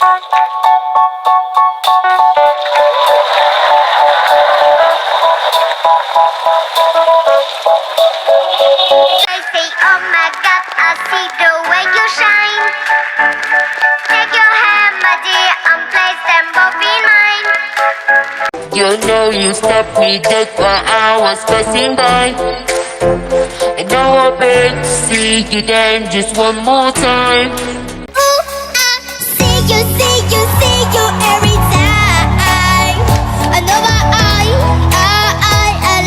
say, oh my God, I see the way you shine. Take your hand, my dear, and place them both in mine. You know you stopped me just while I was passing by. And now I beg to see you again just one more time. Ooh, I see you every time. I know I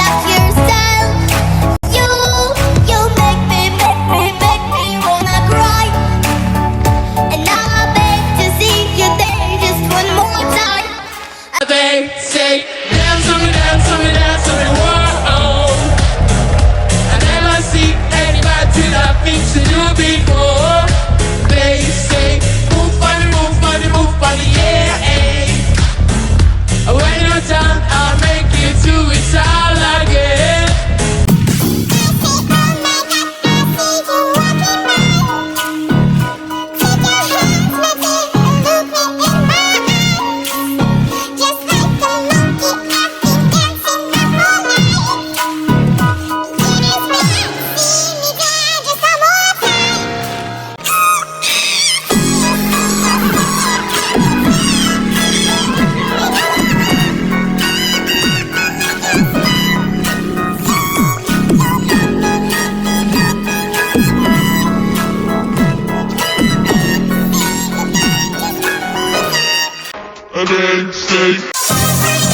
love your style. You make me wanna cry. And now I beg to see you there just one more time. They say, dance to me, dance to me, dance to me, whoa. I never see anybody that thinks to do before. They say, move funny, yeah, eh. When you're done, I'll make you do it all again. And then say